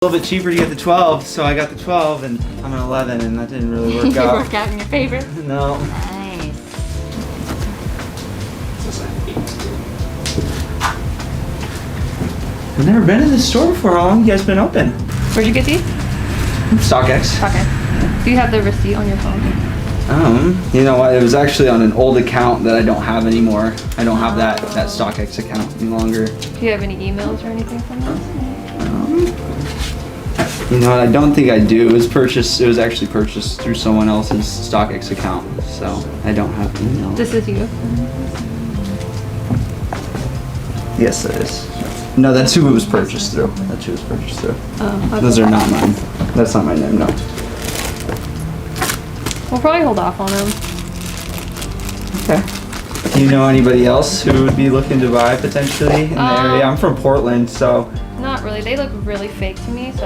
A little bit cheaper to get the 12, so I got the 12 and I'm an 11 and that didn't really work Did it out. work out in your favor? No. Nice. I've never been in this store before. How long have you guys been open? Where'd you get these? StockX. Okay. Do you have the receipt on your phone? You know what? It was actually on an old account that I don't have anymore. I don't have that StockX account any longer. Do you have any emails or anything from this? You know what? I don't think I do. It was actually purchased through someone else's StockX account, so I don't have email. This is you? Yes, it is. No, that's who it was purchased through. That's who it was purchased through. Oh, okay. Those are not mine. That's not my name, no. We'll probably hold off on them. Okay. Do you know anybody else who would be looking to buy potentially in the area? I'm from Portland, so. Not really. They look really fake to me, so